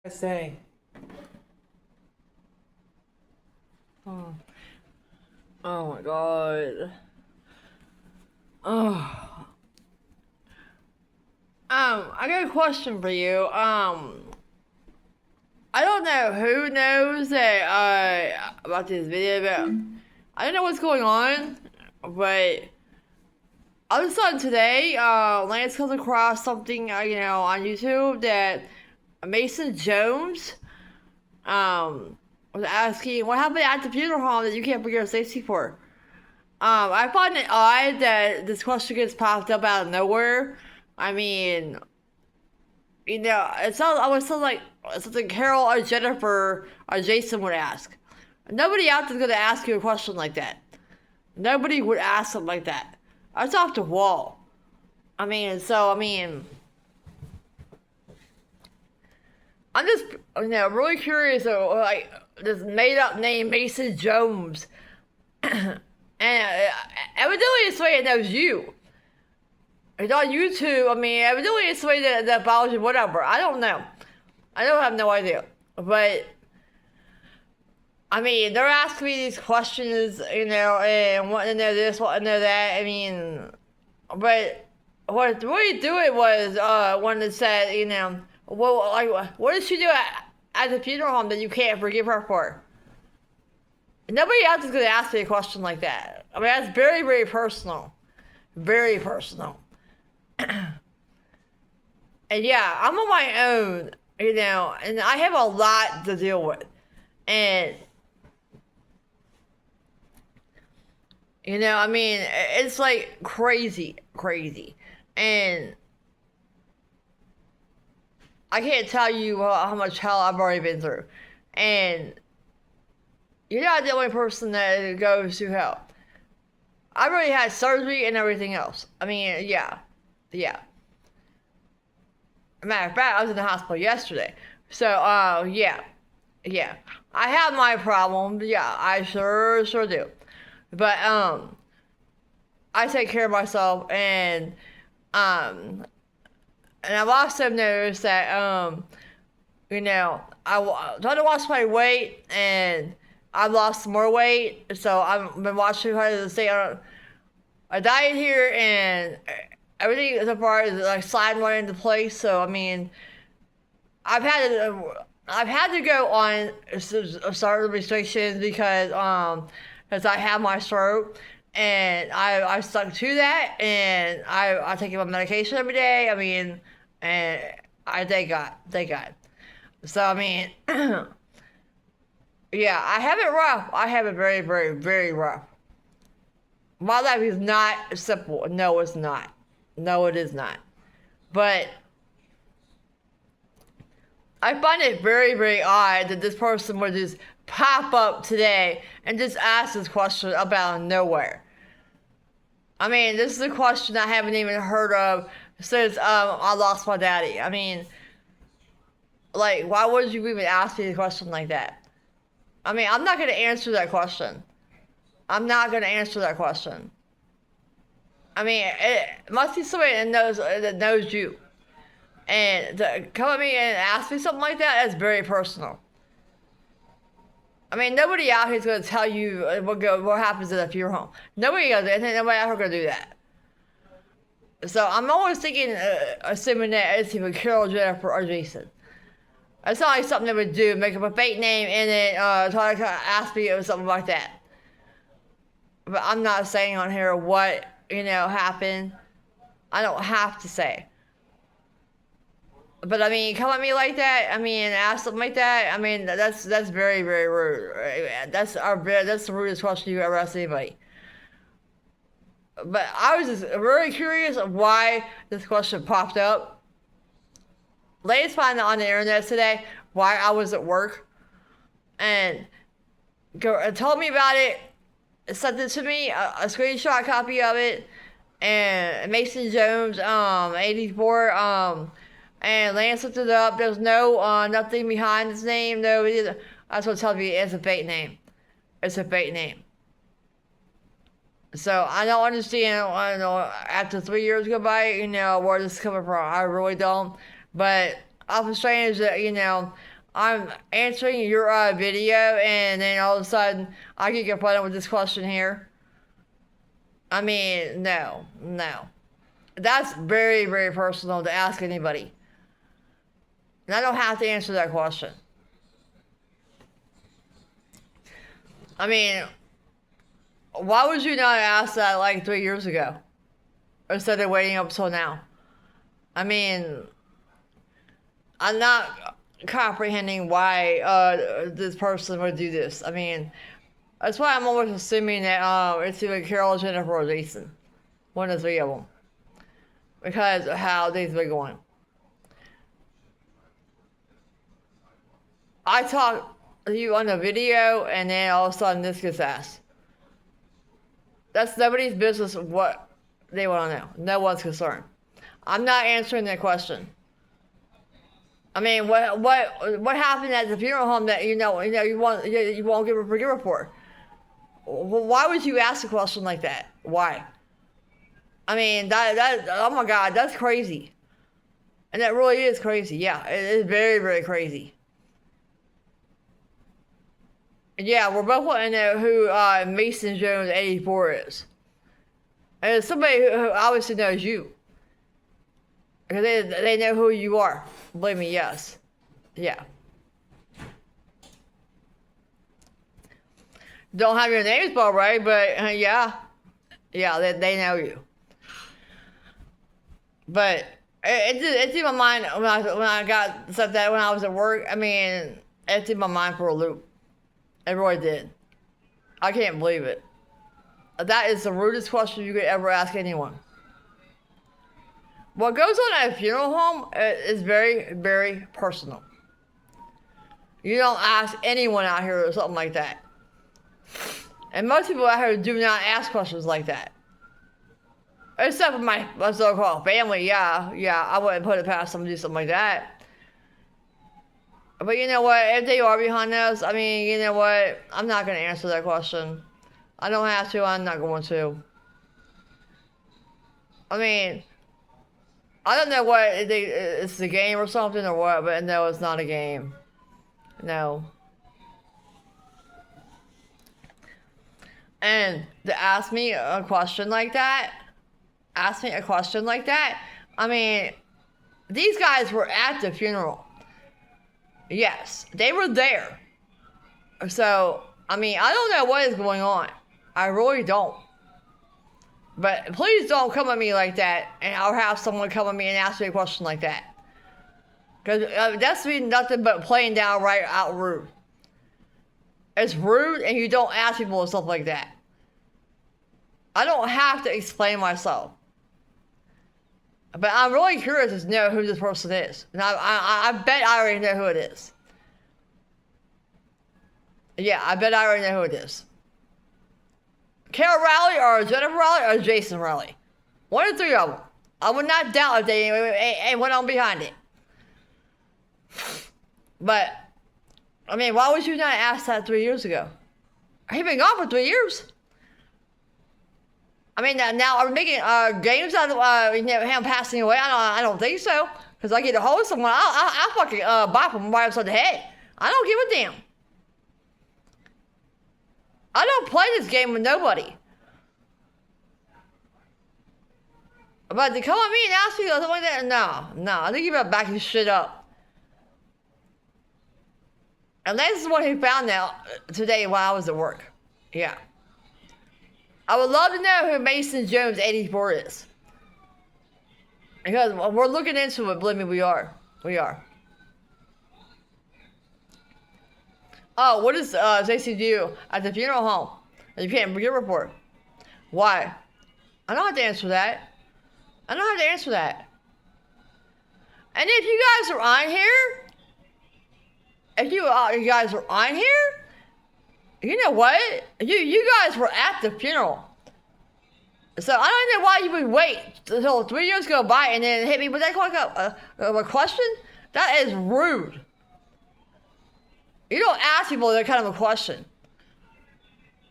I say. Oh, oh my god. Oh. I got a question for you. I don't know who knows that about this video, but I don't know what's going on. But all of a sudden today, Lance comes across something on YouTube that Mason Jones was asking what happened at the funeral home that you can't forget safety for. I find it odd that this question gets popped up out of nowhere. I mean, it sounds almost sounds like something Carol or Jennifer or Jason would ask. Nobody out there's gonna ask you a question like that. Nobody would ask something like that. That's off the wall. I'm just really curious. Like this made up name Mason Jones, and evidently it's the way it knows you. It's on YouTube. Evidently it's the way that follows you. Whatever. I don't know. I don't have no idea. But they're asking me these questions, and wanting to know this, wanting to know that. But what really do it was one that said, well, like, what did she do at the funeral home that you can't forgive her for? Nobody else is gonna ask me a question like that. That's very, very personal, very personal. And yeah, I'm on my own, and I have a lot to deal with, and it's like crazy, crazy. And I can't tell you how much hell I've already been through. And you're not the only person that goes through hell. I've already had surgery and everything else. Yeah. Yeah. Matter of fact, I was in the hospital yesterday. So, yeah. Yeah. I have my problems. Yeah, I sure do. But, I take care of myself, um, and I've also noticed that I trying to watch my weight, and I've lost more weight. So I've been watching how to stay on a diet here, and everything so far is like sliding right into place. So I've had to go on certain restrictions because I have my stroke, and I stuck to that, and I take my medication every day. And I thank God. So yeah, I have it rough. I have it very, very, very rough. My life is not simple. No, it's not. No, it is not. But I find it very, very odd that this person would just pop up today and just ask this question about nowhere. This is a question I haven't even heard of since I lost my daddy. Like, why would you even ask me a question like that? I'm not going to answer that question. I'm not going to answer that question. It must be somebody that knows you. And to come at me and ask me something like that, that's very personal. Nobody out here is going to tell you what happens at a funeral home. Nobody out there going to do that. So I'm always thinking, assuming that it's either Carol, Jennifer, or Jason. It's not like something they would do, make up a fake name in it, try to ask me or something like that. But I'm not saying on here what, happened. I don't have to say. But come at me like that. Ask something like that. That's very, very rude. That's the rudest question you ever asked anybody. But I was just very curious of why this question popped up. Ladies found it on the internet today why I was at work, and told me about it. Sent it to me a screenshot copy of it, and Mason Jones 84 and Lance looked it up. There's no nothing behind his name. No, that's what tells me it's a fake name. It's a fake name. So I don't understand. I don't know, after 3 years go by, where this is coming from. I really don't. But awful strange that I'm answering your video, and then all of a sudden I get confronted with this question here. I mean, no, no. That's very, very personal to ask anybody. And I don't have to answer that question. I mean, why would you not ask that like 3 years ago? Instead of waiting up till now? I mean, I'm not comprehending why this person would do this. I mean, that's why I'm always assuming that it's either Carol, Jennifer, or Jason. One of the three of them. Because of how things been going. I talk to you on the video, and then all of a sudden this gets asked. That's nobody's business what they want to know. No one's concerned. I'm not answering that question. I mean, what happened at the funeral home that you won't give a forgive report? Well, why would you ask a question like that? Why? I mean, that oh my God, that's crazy. And that really is crazy. Yeah, it is very, very crazy. Yeah, we're both wanting to know who Mason Jones 84 is. And it's somebody who obviously knows you. Because they know who you are. Believe me, yes. Yeah. Don't have your name spelled right, but yeah. Yeah, they know you. But it's in my mind when I got stuff that when I was at work. I mean, it's in my mind for a loop. It really did. I can't believe it. That is the rudest question you could ever ask anyone. What goes on at a funeral home is very, very personal. You don't ask anyone out here or something like that. And most people out here do not ask questions like that. Except for my so-called family, yeah, I wouldn't put it past them to do something like that. But you know what, if they are behind us, I mean, you know what, I'm not going to answer that question. I don't have to, I'm not going to. I mean, I don't know what, it's a game or something or what, but no, it's not a game. No. And to ask me a question like that, I mean, these guys were at the funeral. Yes, they were there. So, I mean, I don't know what is going on. I really don't. But please don't come at me like that, and I'll have someone come at me and ask me a question like that. Because that's nothing but playing down right out rude. It's rude, and you don't ask people stuff like that. I don't have to explain myself. But I'm really curious to know who this person is. And I bet I already know who it is. Yeah, I bet I already know who it is. Carol Raleigh or Jennifer Raleigh or Jason Raleigh. One of the three of them. I would not doubt if they went on behind it. But, I mean, why would you not ask that 3 years ago? He's been gone for 3 years. I mean, now are we making games out of him passing away? I don't think so. Because I get a hold of someone, I'll fucking bop him right upside the head. I don't give a damn. I don't play this game with nobody. But to come at me and ask me something like that, no. I think you better back this shit up. And this is what he found out today while I was at work. Yeah. I would love to know who Mason Jones 84 is. Because we're looking into it, believe me, we are. We are. Oh, what does JC do at the funeral home? You can't get a report. Why? I don't have to answer that. And if you guys are on here, you guys are on here, you know what? You guys were at the funeral. So I don't know why you would wait until 3 years go by and then hit me with that like a question. That is rude. You don't ask people that kind of a question.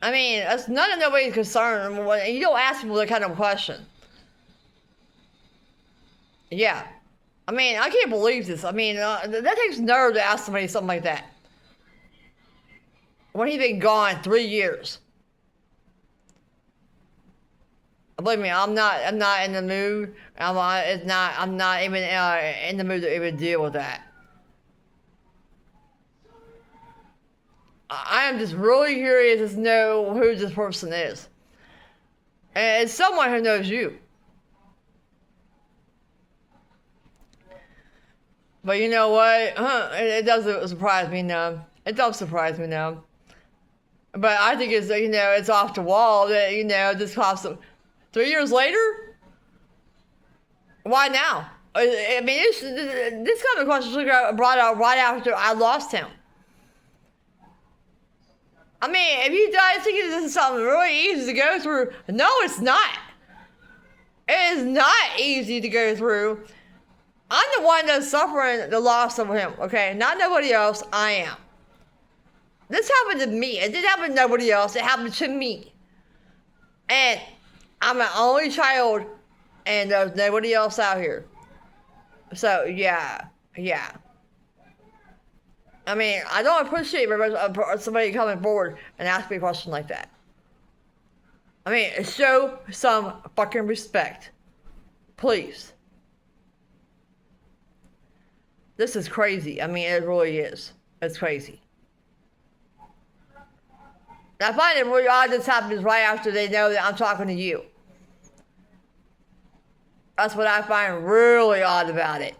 I mean, that's none of nobody's concern. You don't ask people that kind of question. Yeah. I mean, I can't believe this. I mean, that takes nerve to ask somebody something like that. When he's been gone 3 years. Believe me, I'm not in the mood. I'm not even in the mood to even deal with that. I am just really curious to know who this person is. And it's someone who knows you. But you know what? It doesn't surprise me now. It does surprise me now. But I think it's, it's off the wall that, this costs 3 years later? Why now? I mean, this kind of question was brought out right after I lost him. I mean, if you guys think this is something really easy to go through, no, it's not. It is not easy to go through. I'm the one that's suffering the loss of him, okay? Not nobody else, I am. This happened to me. It didn't happen to nobody else. It happened to me. And I'm an only child, and there's nobody else out here. So, yeah. I mean, I don't appreciate somebody coming forward and asking me a question like that. I mean, show some fucking respect. Please. This is crazy. I mean, it really is. It's crazy. I find it really odd this happens right after they know that I'm talking to you. That's what I find really odd about it.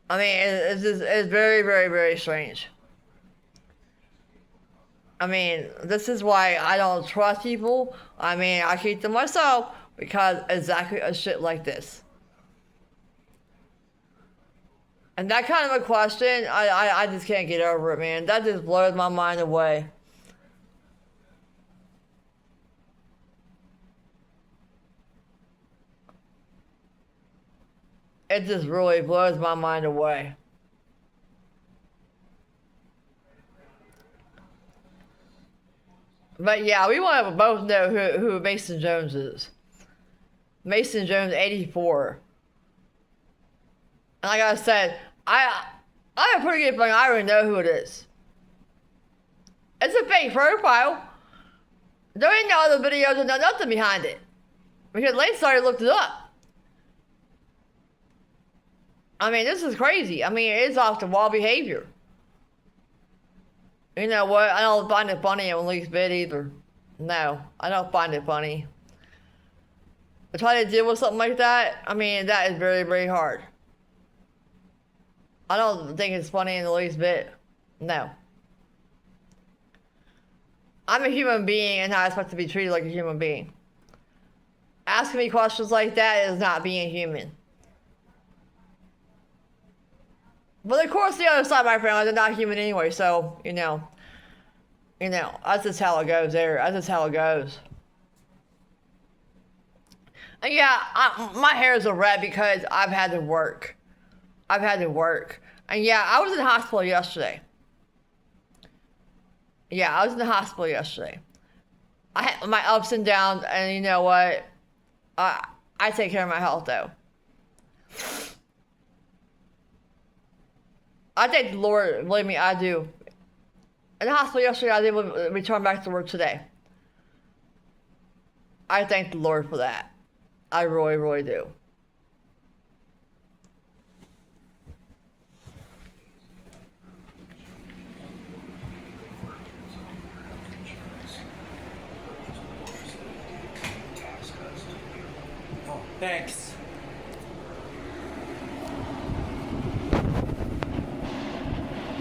I mean, it's very, very, very strange. I mean, this is why I don't trust people. I mean, I keep to myself because exactly a shit like this. And that kind of a question, I just can't get over it, man. That just blows my mind away. It just really blows my mind away. But yeah, we want to both know who Mason Jones is. Mason Jones, 84. And like I said, I have a pretty good feeling I already know who it is. It's a fake profile. There ain't no other videos or nothing behind it. Because Lane started looked it up. I mean, this is crazy. I mean, it is off the wall behavior. You know what? I don't find it funny on Lee's bit either. No, I don't find it funny. To try to deal with something like that, I mean, that is very, very hard. I don't think it's funny in the least bit. No. I'm a human being and I expect to be treated like a human being. Asking me questions like that is not being human. But of course, the other side of my friend, they're not human anyway, so, that's just how it goes there. That's just how it goes. And yeah, my hairs are red because I've had to work. And yeah, I was in the hospital yesterday. I had my ups and downs, and you know what? I take care of my health, though. I thank the Lord, believe me, I do. In the hospital yesterday, I was able to return back to work today. I thank the Lord for that. I really, really do. Thanks.